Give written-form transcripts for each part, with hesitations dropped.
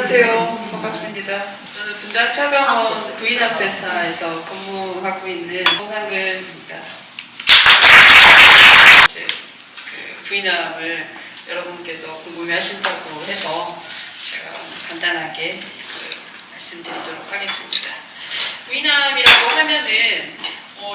안녕하세요. 반갑습니다. 저는 분당차병원 부인암센터에서 근무하고 있는 정상근입니다. 부인암을 여러분께서 궁금해하신다고 해서 제가 간단하게 말씀드리도록 하겠습니다. 부인암이라고 하면은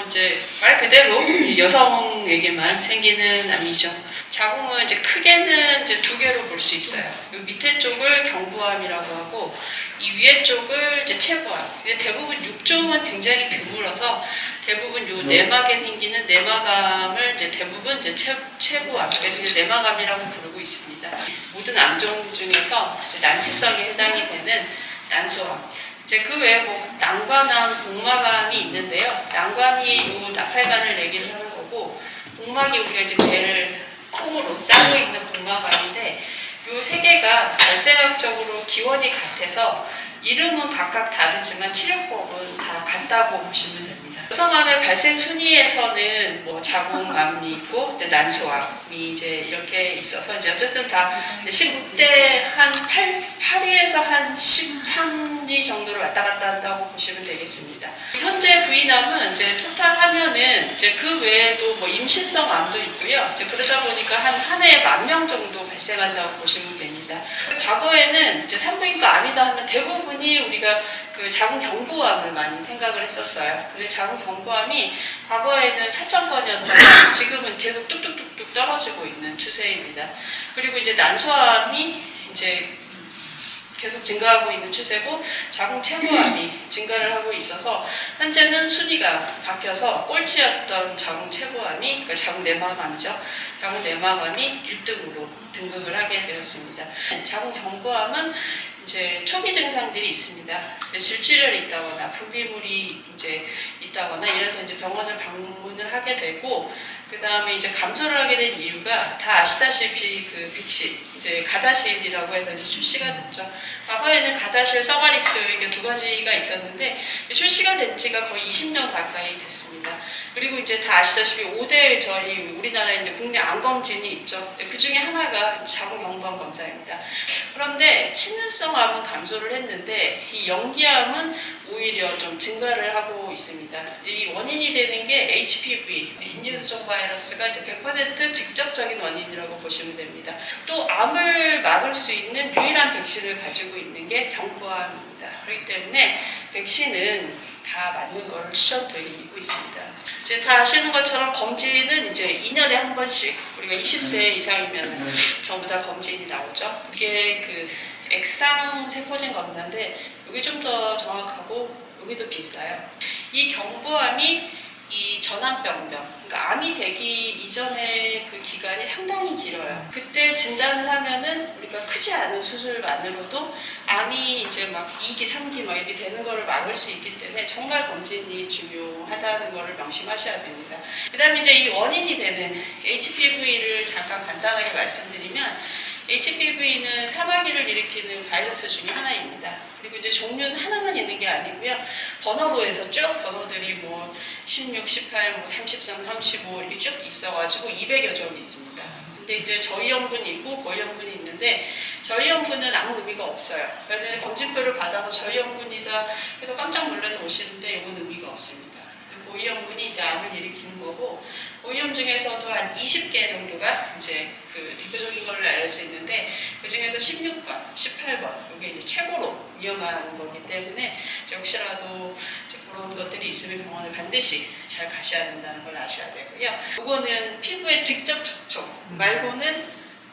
이제 말 그대로 여성에게만 생기는 암이죠. 자궁은 이제 크게는 이제 두 개로 볼 수 있어요. 이 밑에 쪽을 경부암이라고 하고 이 위에 쪽을 이제 체부암. 근데 대부분 육종은 굉장히 드물어서 대부분 요 내막에 생기는 내막암을 이제 대부분 이제 체부암. 그래서 이제 내막암이라고 부르고 있습니다. 모든 암종 중에서 이제 난치성에 해당이 되는 난소암. 이제 그 외에 뭐 난관암, 복막암이 있는데요. 난관이 요 나팔관을 얘기를 하는 거고, 복막이 우리가 이제 배를 콩으로 싸고 있는 복막암인데, 요 세 개가 발생학적으로 기원이 같아서 이름은 각각 다르지만 치료법은 다 같다고 보시면 됩니다. 여성암의 발생 순위에서는 뭐 자궁암이 있고 이제 난소암이 이제 이렇게 있어서 이제 어쨌든 다 19대 한 8위에서 한 13위 정도를 왔다 갔다 한다고 보시면 되겠습니다. 현재 부인암은 이제 토탈하면은 이제 그 외에도 뭐 임신성 암도 있고요. 이제 그러다 보니까 한 해에 10,000명 정도 발생한다고 보시면 됩니다. 과거에는 이제 산부인과 암이다 하면 대부분이 우리가 그 자궁경부암을 많이 생각을 했었어요. 근데 자궁경부암이 과거에는 4,000건이었다면 지금은 계속 뚝뚝뚝뚝 떨어지고 있는 추세입니다. 그리고 이제 난소암이 이제 계속 증가하고 있는 추세고 자궁체부암이 증가를 하고 있어서 현재는 순위가 바뀌어서 꼴찌였던 자궁체부암이 그러니까 자궁내막암이죠. 자궁내막암이 1등으로 등극을 하게 되었습니다. 자궁경부암은 이제 초기 증상들이 있습니다. 질주율이 있다거나 분비물이 이제 있다거나 이래서 이제 병원을 방문을 하게 되고 그 다음에 이제 감소를 하게 된 이유가 다 아시다시피 그 빅신 이제 가다실이라고 해서 이제 출시가 됐죠. 과거에는 가다실, 서바릭스 이게 두 가지가 있었는데 출시가 된 지가 거의 20년 가까이 됐습니다. 그리고 이제 다 아시다시피 5대 저희 우리나라에 이제 국내 암 검진이 있죠. 그 중에 하나가 자궁경부암 검사입니다. 그런데 침눈성 암은 감소를 했는데 이 영기암은 오히려 좀 증가를 하고 있습니다. 이 원인이 되는 게 HPV, 인유두종 바이러스가 이제 100% 직접적인 원인이라고 보시면 됩니다. 또 암을 막을 수 있는 유일한 백신을 가지고 있는 게 경부암입니다. 그렇기 때문에 백신은 다 맞는 걸 추천드리고 있습니다. 이제 다 아시는 것처럼 검진은 이제 2년에 한 번씩 우리가 20세 이상이면 전부 다 검진이 나오죠. 이게 그 액상 세포진 검사인데 이게 좀 더 정확하고 여기도 비싸요. 이 경부암이 이 전암병변, 그러니까 암이 되기 이전의 그 기간이 상당히 길어요. 그때 진단을 하면은 우리가 크지 않은 수술만으로도 암이 이제 막 2기, 3기 막 이렇게 되는 거를 막을 수 있기 때문에 정말 검진이 중요하다는 거를 명심하셔야 됩니다. 그 다음에 이제 이 원인이 되는 HPV를 잠깐 간단하게 말씀드리면 HPV는 사마귀를 일으키는 바이러스 중에 하나입니다. 그리고 이제 종류는 하나만 있는 게 아니고요. 번호로 해서 쭉 번호들이 뭐 16, 18, 뭐 33, 35 이렇게 쭉 있어가지고 200여 종이 있습니다. 근데 이제 저위험군이 있고 고위험군이 있는데 저위험군은 아무 의미가 없어요. 그래서 검진표를 받아서 저위험군이다 해서 깜짝 놀라서 오시는데 이건 의미가 없습니다. 고위험군이 이제 암을 일으키는 거고 고위험 중에서도 한 20개 정도가 이제 그 대표적인 걸로 알려져 있는데 그 중에서 16번, 18번 이게 이제 최고로 위험한 거기 때문에 혹시라도 이제 그런 것들이 있으면 병원을 반드시 잘 가셔야 된다는 걸 아셔야 되고요. 이거는 피부에 직접 접촉 말고는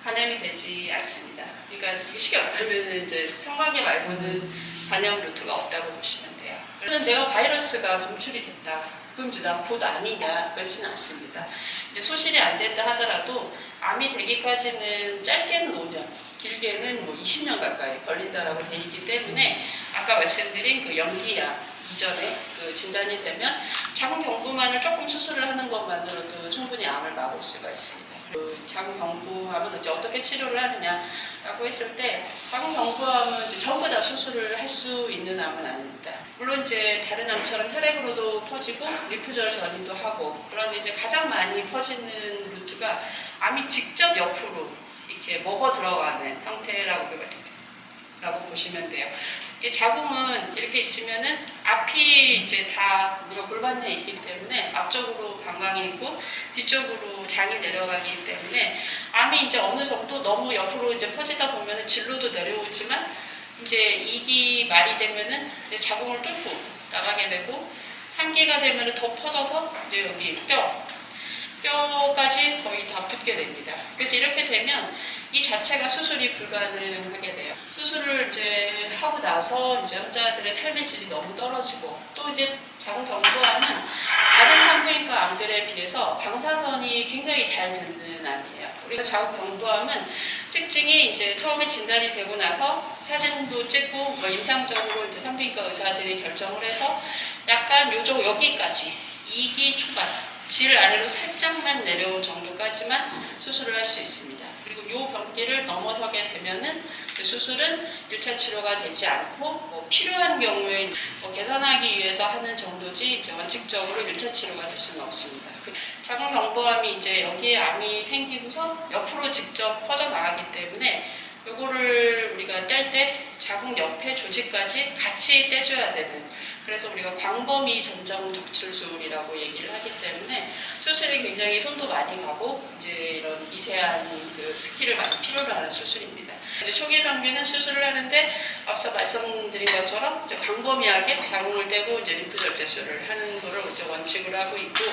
감염이 되지 않습니다. 그러니까 쉽게 말하면 이제 성관계 말고는 감염 루트가 없다고 보시면 돼요. 그래서 내가 바이러스가 검출이 됐다. 그럼 이제 난 곧 암이냐? 그렇지는 않습니다. 이제 소실이 안 됐다 하더라도 암이 되기까지는 짧게는 5년, 길게는 뭐 20년 가까이 걸린다라고 되어 있기 때문에 아까 말씀드린 그 연기암 이전에 그 진단이 되면 자궁경부만을 조금 수술을 하는 것만으로도 충분히 암을 막을 수가 있습니다. 그 자궁경부암은 이제 어떻게 치료를 하느냐라고 했을 때 자궁경부암은 이제 전부 다 수술을 할 수 있는 암은 아닙니다. 물론 이제 다른 암처럼 혈액으로도 퍼지고 리프절 전이도 하고 그런 이제 가장 많이 퍼지는 루트가 암이 직접 옆으로 이렇게 먹어 들어가는 형태라고 라고 보시면 돼요. 이 자궁은 이렇게 있으면은 앞이 이제 다 우리가 골반에 있기 때문에 앞쪽으로 방광이 있고 뒤쪽으로 장이 내려가기 때문에 암이 이제 어느 정도 너무 옆으로 이제 퍼지다 보면은 진로도 내려오지만 이제 2기 말이 되면은 이제 자궁을 뚫고 나가게 되고 3기가 되면은 더 퍼져서 이제 여기 뼈까지 거의 다 붙게 됩니다. 그래서 이렇게 되면 이 자체가 수술이 불가능하게 돼요. 수술을 이제 하고 나서 이제 환자들의 삶의 질이 너무 떨어지고 또 이제 자궁 경부암은 다른 산부인과 암들에 비해서 방사선이 굉장히 잘 듣는 암이에요. 우리가 자궁 경부암은 특징이 이제 처음에 진단이 되고 나서 사진도 찍고 뭐 임상적으로 이제 산부인과 의사들이 결정을 해서 약간 요정 여기까지 2기 초반 질 아래로 살짝만 내려올 정도까지만 수술을 할 수 있습니다. 그리고 이 병기를 넘어서게 되면은 그 수술은 1차 치료가 되지 않고 뭐 필요한 경우에 뭐 개선하기 위해서 하는 정도지 이제 원칙적으로 1차 치료가 될 수는 없습니다. 자궁 경부암이 이제 여기에 암이 생기고서 옆으로 직접 퍼져나가기 때문에 요거를 우리가 뗄 때 자궁 옆에 조직까지 같이 떼줘야 되는, 그래서 우리가 광범위 전정 적출술이라고 얘기를 하기 때문에 수술이 굉장히 손도 많이 가고 이제 이런 미세한 그 스킬을 많이 필요로 하는 수술입니다. 이제 초기 단계는 수술을 하는데 앞서 말씀드린 것처럼 이제 광범위하게 자궁을 떼고 이제 림프 절제술을 하는 거를 이제 원칙으로 하고 있고,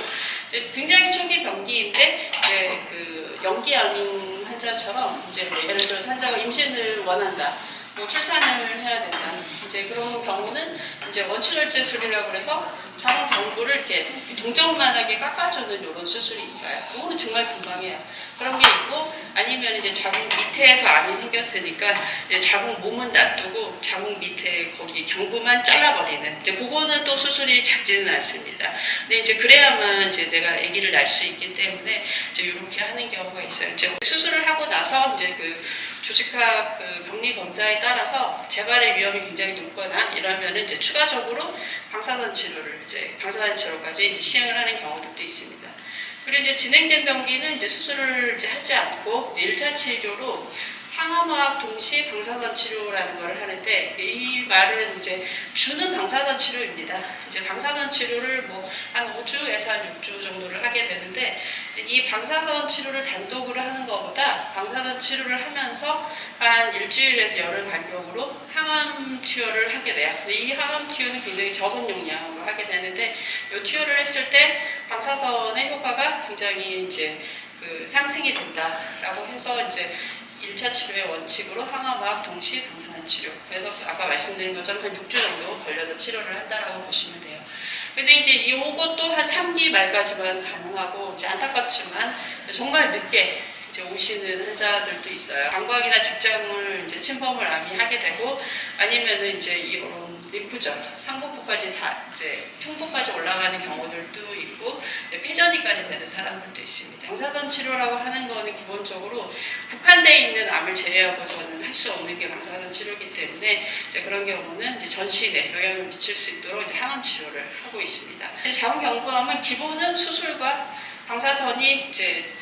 이제 굉장히 초기 병기인데 이제 그 연기암인 환자처럼 이제 예를 들어서 환자가 임신을 원한다, 뭐 출산을 해야 된다, 이제 그런 경우는 이제 원추절제술이라고 해서 자궁 경부를 이렇게 동정만하게 깎아주는 이런 수술이 있어요. 그거는 정말 금방 해요. 그런 게 있고, 아니면 이제 자궁 밑에서 암이 생겼으니까 이제 자궁 몸은 놔두고 자궁 밑에 거기 경부만 잘라버리는, 이제 그거는 또 수술이 작지는 않습니다. 근데 이제 그래야만 이제 내가 아기를 낳을 수 있기 때문에 이제 이렇게 하는 경우가 있어요. 이제 수술을 하고 나서 이제 그 조직학 그 병리 검사에 따라서 재발의 위험이 굉장히 높거나 이러면은 이제 추가적으로 방사선 치료까지 이제 시행을 하는 경우들도 있습니다. 그리고 이제 진행된 병기는 이제 수술을 이제 하지 않고 이제 1차 치료로 항암화학 동시 방사선 치료라는 걸 하는데, 이 말은 이제 주는 방사선 치료입니다. 이제 방사선 치료를 뭐 한 5주에서 한 6주 정도를 하게 되는데, 이제 이 방사선 치료를 단독으로 하는 것보다 방사선 치료를 하면서 한 일주일에서 열흘 간격으로 항암 투여를 하게 돼요. 근데 이 항암 투여는 굉장히 적은 용량으로 하게 되는데, 이 투여를 했을 때 방사선의 효과가 굉장히 이제 그 상승이 된다라고 해서 이제 1차 치료의 원칙으로 항암화학 동시 방사선 치료. 그래서 아까 말씀드린 것처럼 한 6주 정도 걸려서 치료를 한다라고 보시면 돼요. 근데 이제 이것도 한 3기 말까지만 가능하고, 이제 안타깝지만 정말 늦게 이제 오시는 환자들도 있어요. 방광이나 직장을 이제 침범을 암이 하게 되고, 아니면은 이제 이런 림프절, 상복부까지 다 이제 흉부까지 올라가는 경우들도 있고, 폐전이까지 되는 사람들도 있습니다. 방사선 치료라고 하는 거는 기본적으로 국한되어 있는 암을 제외하고서는 할 수 없는 게 방사선 치료이기 때문에 이제 그런 경우는 이제 전신에 영향을 미칠 수 있도록 이제 항암 치료를 하고 있습니다. 자궁 경부암은 기본은 수술과 방사선이 이제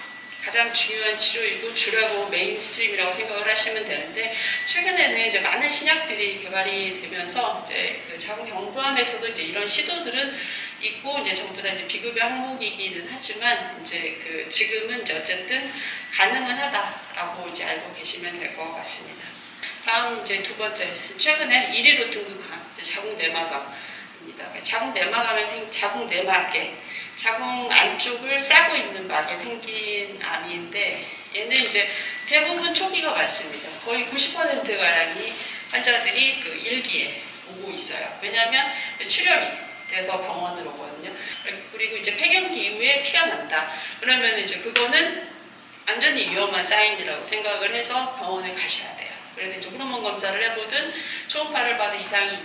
가장 중요한 치료이고 주라고 메인스트림이라고 생각을 하시면 되는데, 최근에는 이제 많은 신약들이 개발이 되면서 이제 그 자궁 경부암에서도 이제 이런 시도들은 있고, 이제 전부 다 이제 비급여 항목이기는 하지만 이제 그 지금은 이제 어쨌든 가능은 하다라고 이제 알고 계시면 될 것 같습니다. 다음 이제 두 번째, 최근에 1위로 등극한 자궁 내막암입니다. 자궁 내막암은 자궁 내막에 자궁 안쪽을 싸고 있는 막에 생긴 암인데, 얘는 이제 대부분 초기가 많습니다. 거의 90%가량이 환자들이 그 1기에 오고 있어요. 왜냐하면 출혈이 돼서 병원을 오거든요. 그리고 이제 폐경기 이후에 피가 난다. 그러면 이제 그거는 완전히 위험한 사인이라고 생각을 해서 병원에 가셔야 돼요. 그래서 이제 호르몬 검사를 해보든 초음파를 봐서 이상이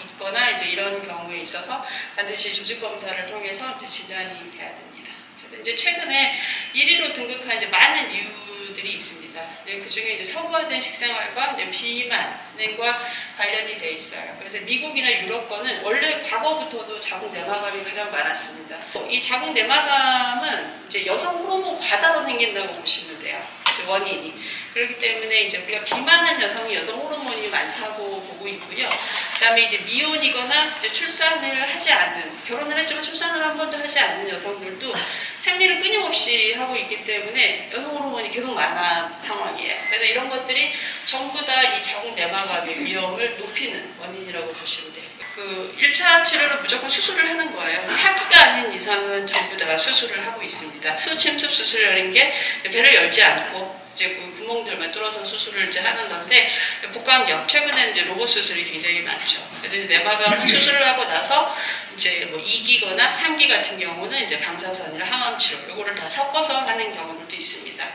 있거나 이제 이런 경우에 있어서 반드시 조직 검사를 통해서 이제 진단이 돼야 됩니다. 그래서 이제 최근에 1위로 등극한 이제 많은 이유들이 있습니다. 그 중에 이제 서구화된 식생활과 이제 비만과 관련이 돼 있어요. 그래서 미국이나 유럽권은 원래 과거부터도 자궁 내막암이 가장 많았습니다. 이 자궁 내막암은 이제 여성 호르몬 과다로 생긴다고 보시면 돼요. 이제 원인이. 그렇기 때문에 이제 우리가 비만한 여성이 여성 호르몬이 많다고 보고 있고요. 그다음에 이제 미혼이거나 이제 출산을 하지 않는, 결혼을 했지만 출산을 한 번도 하지 않는 여성들도 생리를 끊임없이 하고 있기 때문에 여성 호르몬이 계속 많은 상황이에요. 그래서 이런 것들이 전부 다 이 자궁 내막암의 위험을 높이는 원인이라고 보시면 돼요. 그 1차 치료를 무조건 수술을 하는 거예요. 사기가 아닌 이상은 전부 다 수술을 하고 있습니다. 또 침습 수술이라는 게 배를 열지 않고 이제 그 구멍들만 뚫어서 수술을 이제 하는 건데, 복강경 최근에 이제 로봇 수술이 굉장히 많죠. 그래서 이제 내막암 수술을 하고 나서 이제 뭐 2기거나 3기 같은 경우는 이제 방사선이나 항암 치료 요거를 다 섞어서 하는 경우들도 있습니다.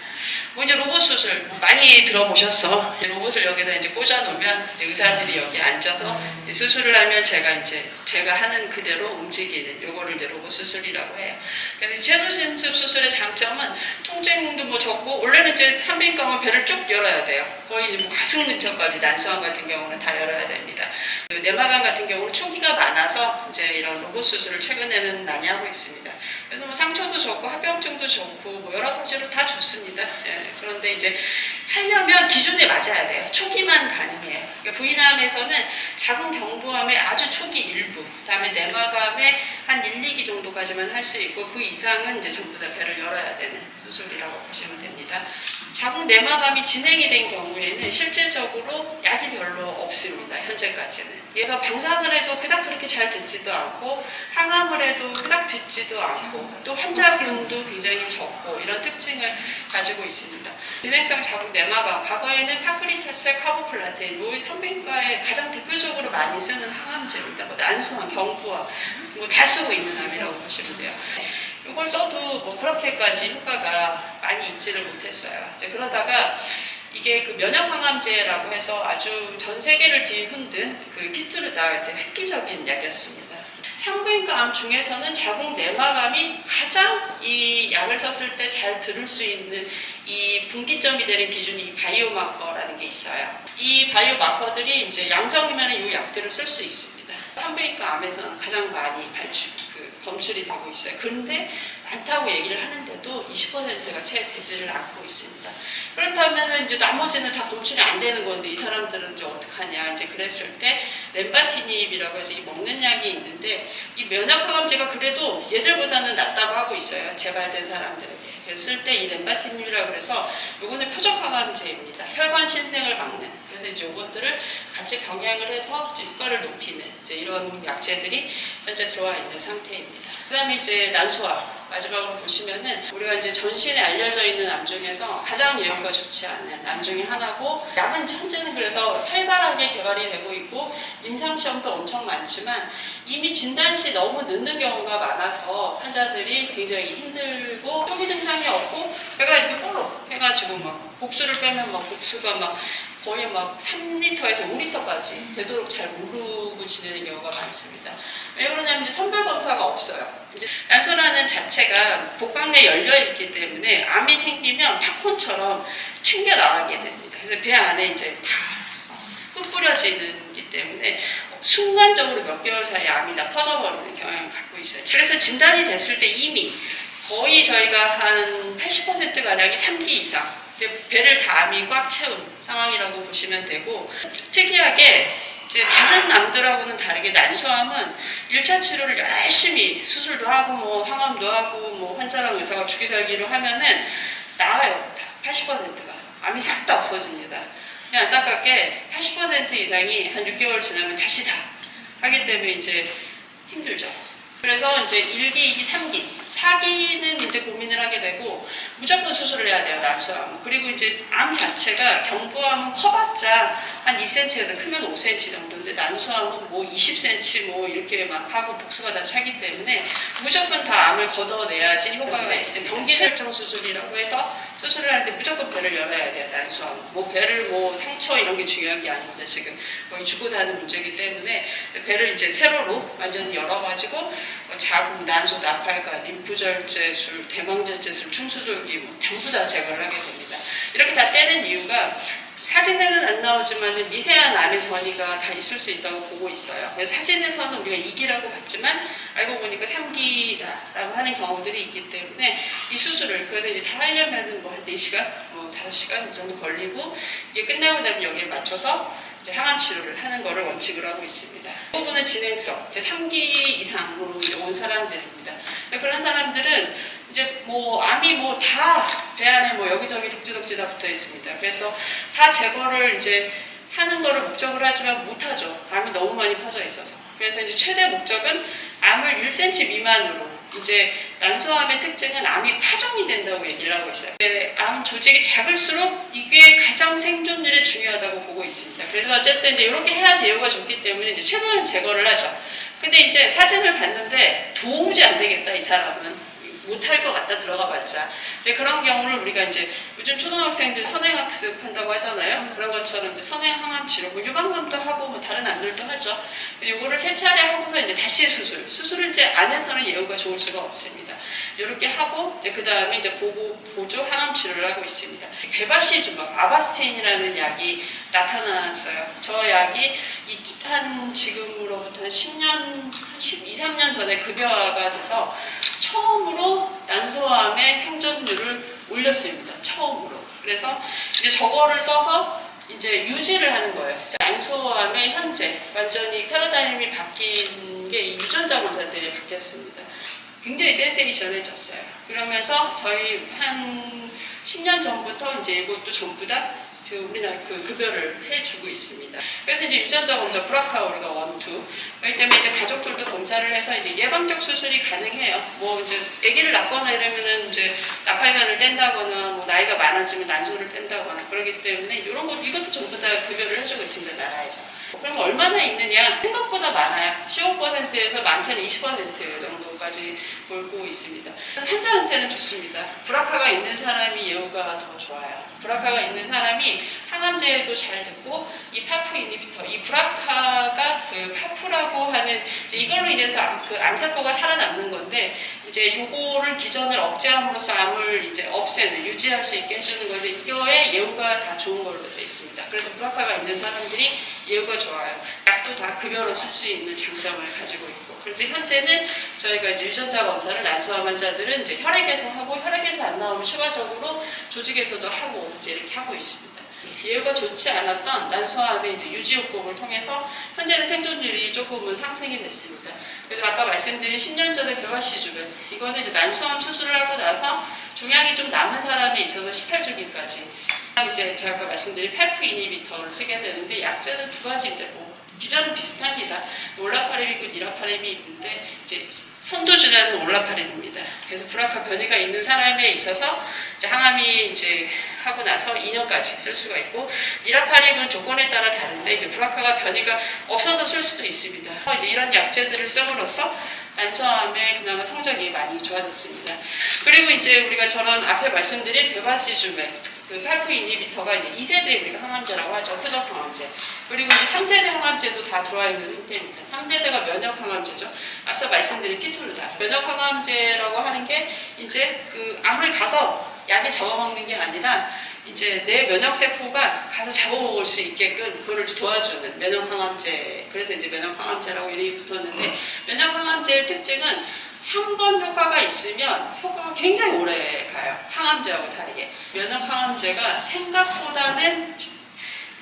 뭐 이제 로봇 수술 많이 들어보셨어. 로봇을 여기다 이제 꽂아 놓으면 의사들이 여기 앉아서 수술을 하면 제가 하는 그대로 움직이는 요거를 이제 로봇 수술이라고 해요. 근데 채소심습 수술의 장점은 통증도 뭐 적고, 원래는 이제 산부인과면 배를 쭉 열어야 돼요. 거의 이제 뭐 가슴 근처까지, 난소암 같은 경우는 다 열어야 됩니다. 그 내막암 같은 경우는 초기가 많아서 이제 이런 로봇 수술을 최근에는 많이 하고 있습니다. 그래서 뭐 상처도 적고 합병증도 좋고 뭐 여러 가지로 다 좋습니다. 예, 그런데 이제 하려면 기준에 맞아야 돼요. 초기만 가능해요. 그러니까 부인암에서는 자궁 경부암의 아주 초기 일부, 그다음에 내막암의 한 1, 2기 정도까지만 할 수 있고, 그 이상은 이제 전부 다 배를 열어야 되는 수술이라고 보시면 됩니다. 자궁 내막암이 진행이 된 경우에는 실제적으로 약이 별로 없습니다. 현재까지는. 얘가 방사를 해도 그닥 그렇게 잘 듣지도 않고, 항암을 해도 그닥 듣지도 않고, 또 환자균도 굉장히 적고, 이런 특징을 가지고 있습니다. 진행성 자궁 내막암, 과거에는 파크리타스, 카보플라텐, 이 산부인과에 가장 대표적으로 많이 쓰는 항암제입니다. 뭐 난소암, 경부암, 뭐 다 쓰고 있는 암이라고 보시면 돼요. 이걸 써도 뭐 그렇게까지 효과가 많이 있지를 못했어요. 그러다가 이게 그 면역항암제라고 해서 아주 전 세계를 뒤흔든 그 키투르다 이제 획기적인 약이었습니다. 산부인과 암 중에서는 자궁 내막암이 가장 이 약을 썼을 때 잘 들을 수 있는 이 분기점이 되는 기준이 이 바이오마커라는 게 있어요. 이 바이오마커들이 이제 양성이면 이 약들을 쓸 수 있습니다. 산부인과 암에서는 가장 많이 검출이 되고 있어요. 그런데 많다고 얘기를 하는데도 20%가 채 되지를 않고 있습니다. 그렇다면 이제 나머지는 다 검출이 안 되는 건데 이 사람들은 이제 어떡하냐 이제 그랬을 때 렌바티닙이라고 해서 이 먹는 약이 있는데, 이 면역항암제가 그래도 얘들보다는 낫다고 하고 있어요. 재발된 사람들에게. 그래서 쓸 때 이 렌바티닙이라고 해서 요거는 표적항암제입니다. 혈관 신생을 막는. 그래서 이제 요것들을 같이 병행을 해서 이제 효과를 높이는 이제 이런 약제들이 현재 들어와 있는 상태입니다. 그다음에 이제 난소암. 마지막으로 보시면은 우리가 이제 전신에 알려져 있는 암 중에서 가장 예후가 좋지 않은 암 중에 하나고, 약은 현재는 그래서 활발하게 개발이 되고 있고 임상시험도 엄청 많지만 이미 진단 시 너무 늦는 경우가 많아서 환자들이 굉장히 힘들고 초기 증상이 없고 배가 이렇게 볼록 해가지고 막 복수를 빼면 막 복수가 막 거의 막 3리터에서 5리터까지 되도록 잘 모르고 지내는 경우가 많습니다. 왜 그러냐면 이제 선별 검사가 없어요. 이제 난소라는 자체가 복강 내에 열려 있기 때문에 암이 생기면 팝콘처럼 튕겨 나가게 됩니다. 그래서 배 안에 이제 다 흩뿌려지기 때문에 순간적으로 몇 개월 사이에 암이 다 퍼져버리는 경향을 갖고 있어요. 그래서 진단이 됐을 때 이미 거의 저희가 한 80%가량이 3기 이상 배를 다 암이 꽉 채운 상황이라고 보시면 되고, 특이하게 이제 다른 암들하고는 다르게 난소암은 1차 치료를 열심히 수술도 하고 뭐 항암도 하고 뭐 환자랑 의사가 주기살기로 하면은 나아요. 80%가 암이 싹 다 없어집니다. 그냥 안타깝게 80% 이상이 한 6개월 지나면 다시 다 하기 때문에 이제 힘들죠. 그래서 이제 1기, 2기, 3기, 4기는 이제 고민을 하게 되고 무조건 수술을 해야 돼요, 난소암. 그리고 이제 암 자체가 경부암은 커봤자 한 2cm에서 크면 5cm 정도인데 난소암은 뭐 20cm 뭐 이렇게 막 하고 복수가 다 차기 때문에 무조건 다 암을 걷어내야지 효과가 있어요. 경기혈정 수술이라고 해서 수술을 할 때 무조건 배를 열어야 돼요, 난소암. 뭐 배를 뭐 상처 이런 게 중요한 게 아닌데 지금 거의 죽고 사는 문제이기 때문에 배를 이제 세로로 완전히 열어가지고 자궁, 난소, 나팔관, 림프절제술, 대망절제술, 충수절기 뭐 전부 다 제거를 하게 됩니다. 이렇게 다 떼는 이유가 사진에는 안 나오지만 미세한 암의 전이가 다 있을 수 있다고 보고 있어요. 그래서 사진에서는 우리가 2기라고 봤지만 알고 보니까 3기라고 하는 경우들이 있기 때문에 이 수술을 그래서 이제 다 하려면은 뭐 한 4시간, 뭐 5시간 정도 걸리고 이게 끝나고 나면 여기에 맞춰서 이제 항암 치료를 하는 거를 원칙으로 하고 있습니다. 이 부분은 진행성, 이제 3기 이상으로 이제 온 사람들입니다. 그런 사람들은 이제 뭐 암이 뭐 다 배 안에 뭐 여기저기 덕지덕지 다 붙어 있습니다. 그래서 다 제거를 이제 하는 거를 목적으로 하지만 못하죠. 암이 너무 많이 퍼져 있어서. 그래서 이제 최대 목적은 암을 1cm 미만으로 이제 난소암의 특징은 암이 파종이 된다고 얘기를 하고 있어요. 이제 암 조직이 작을수록 이게 가장 생존율에 중요하다고 보고 있습니다. 그래서 어쨌든 이제 이렇게 해야 제거가 좋기 때문에 이제 최대한 제거를 하죠. 근데 이제 사진을 봤는데 도무지 안 되겠다 이 사람은. 못할 것 같다 들어가 봤자 이제 그런 경우를 우리가 이제 요즘 초등학생들 선행학습 한다고 하잖아요. 그런 것처럼 이제 선행 항암 치료, 뭐 유방암도 하고 뭐 다른 암들도 하죠. 요거를 3차례 하고서 이제 다시 수술을 이제 안 해서는 예후가 좋을 수가 없습니다. 이렇게 하고 이제 그 다음에 이제 보조 항암 치료를 하고 있습니다. 베바시주막 아바스틴이라는 약이 나타났어요. 저 약이 한 지금으로부터 한 10년, 12, 13년 전에 급여화가 돼서 처음으로 난소암의 생존율을 올렸습니다. 처음으로. 그래서 이제 저거를 써서 이제 유지를 하는 거예요. 난소암의 현재 완전히 패러다임이 바뀐 게 유전자 검사 때문에 바뀌었습니다. 굉장히 센세이션해졌어요. 그러면서 저희 한 10년 전부터 이제 이것도 전부 다 우리나라 그 급여를 해주고 있습니다. 그래서 이제 유전자 검사 브라카 우리가 1, 2 그렇기 때문에 이제 가족들도 검사를 해서 이제 예방적 수술이 가능해요. 뭐 이제 아기를 낳거나 이러면은 이제 나팔관을 뗀다거나 뭐 나이가 많아지면 난소를 뺀다거나 그러기 때문에 이런 거 이것도 전부 다 급여를 해주고 있습니다. 나라에서. 그럼 얼마나 있느냐? 생각보다 많아요. 15%에서 많게는 20% 정도까지 벌고 있습니다. 환자한테는 좋습니다. 브라카가 있는 사람이 예후가 더 좋아요. 브라카가 있는 사람이 항암제도 잘 듣고 이 파프 이니비터, 이 브라카가 그 파프라고 하는 이걸로 인해서 그 암세포가 살아남는 건데 이제 요거를 기전을 억제함으로써 암을 이제 없애는 유지할 수 있게 해주는 건데 이거에 예후가 다 좋은 걸로 되어 있습니다. 그래서 브라카가 있는 사람들이 예후가 좋아요. 약도 다 급여로 쓸 수 있는 장점을 가지고 있고. 그래서 현재는 저희가 이제 유전자 검사를 난소암 환자들은 이제 혈액에서 하고 혈액에서 안 나오면 추가적으로 조직에서도 하고 이제 이렇게 하고 있습니다. 예후가 좋지 않았던 난소암의 이제 유지요법을 통해서 현재는 생존율이 조금은 상승이 됐습니다. 그래서 아까 말씀드린 10년 전에 베바시주벤 이거는 이제 난소암 수술을 하고 나서 종양이 좀 남은 사람에 있어서 18주기까지 이제 제가 아까 말씀드린 파프 이니비터를 쓰게 되는데 약제는 2가지 이제 뭐 기전은 비슷합니다. 올라파림이 있고 니라파림이 있는데 이제 선두주자는 올라파림입니다. 그래서 브라카 변이가 있는 사람에 있어서 이제 항암이 이제 하고 나서 2년까지 쓸 수가 있고 니라파림은 조건에 따라 다른데 이제 브라카가 변이가 없어도 쓸 수도 있습니다. 이제 이런 약제들을 씀으로써 난소암의 그나마 성적이 많이 좋아졌습니다. 그리고 이제 우리가 저런 앞에 말씀드린 베바시주맥 그 파프 이니비터가 이제 2세대 우리가 항암제라고 하죠. 표적 항암제. 그리고 이제 3세대 항암제도 다 들어와 있는 상태입니다. 3세대가 면역 항암제죠. 앞서 말씀드린 키툴루다. 면역 항암제라고 하는 게 이제 그 암을 가서 약이 잡아먹는 게 아니라 이제 내 면역 세포가 가서 잡아먹을 수 있게끔 그거를 도와주는 면역 항암제. 그래서 이제 면역 항암제라고 이름이 붙었는데 면역 항암제의 특징은 한 번 효과가 있으면 효과가 굉장히 오래 가요. 항암제하고 다르게. 면역 항암제가 생각보다는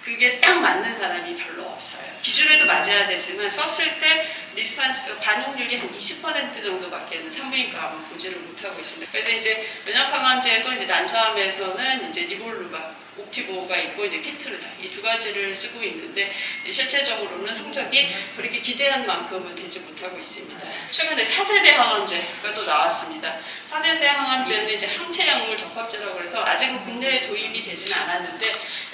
그게 딱 맞는 사람이 별로 없어요. 기준에도 맞아야 되지만 썼을 때 리스판스 반응률이 한 20% 정도밖에는 산부인과 암은 보지를 못하고 있습니다. 그래서 이제 면역 항암제도 이제 난소암에서는 이제 리볼루바 옵티보가 있고 이제 키트루다 이 2가지를 쓰고 있는데 실제적으로는 성적이 그렇게 기대한 만큼은 되지 못하고 있습니다. 최근에 4세대 항암제가 또 나왔습니다. 4세대 항암제는 이제 항체 약물 적합제라고 해서 아직은 국내에 도입이 되지는 않았는데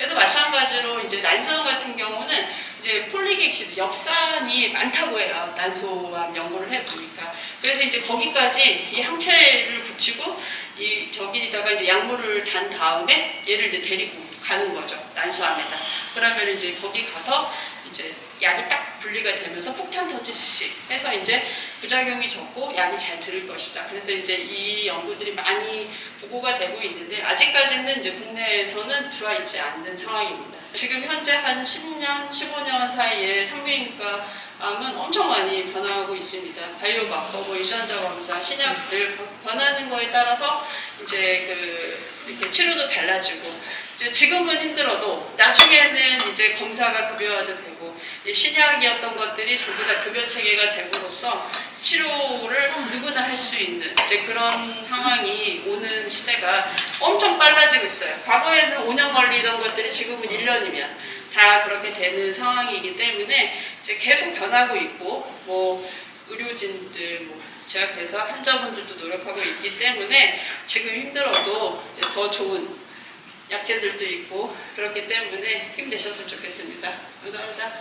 얘도 마찬가지로 이제 난소암 같은 경우는 이제 폴릭액시드 엽산이 많다고 해요. 난소암 연구를 해보니까. 그래서 이제 거기까지 이 항체를 붙이고 이 저기다가 이제 약물을 단 다음에 얘를 이제 데리고 가는 거죠. 난소암에다. 그러면 이제 거기 가서 이제 약이 딱 분리가 되면서 폭탄 터지듯이 해서 이제 부작용이 적고 약이 잘 들을 것이다. 그래서 이제 이 연구들이 많이 보고가 되고 있는데 아직까지는 이제 국내에서는 들어와 있지 않는 상황입니다. 지금 현재 한 10년, 15년 사이에 산부인과암은 엄청 많이 변화하고 있습니다. 바이오마커, 유전자 검사, 신약들 변하는 거에 따라서 이제 이렇게 치료도 달라지고 지금은 힘들어도 나중에는 이제 검사가 급여화도 되고 신약이었던 것들이 전부 다 급여 체계가 됨으로써 치료를 누구나 할 수 있는 이제 그런 상황이 오는 시대가 엄청 빨라지고 있어요. 과거에는 5년 걸리던 것들이 지금은 1년이면 다 그렇게 되는 상황이기 때문에 이제 계속 변하고 있고 의료진들 제 앞에서 환자분들도 노력하고 있기 때문에 지금 힘들어도 이제 더 좋은 약제들도 있고 그렇기 때문에 힘내셨으면 좋겠습니다. 감사합니다.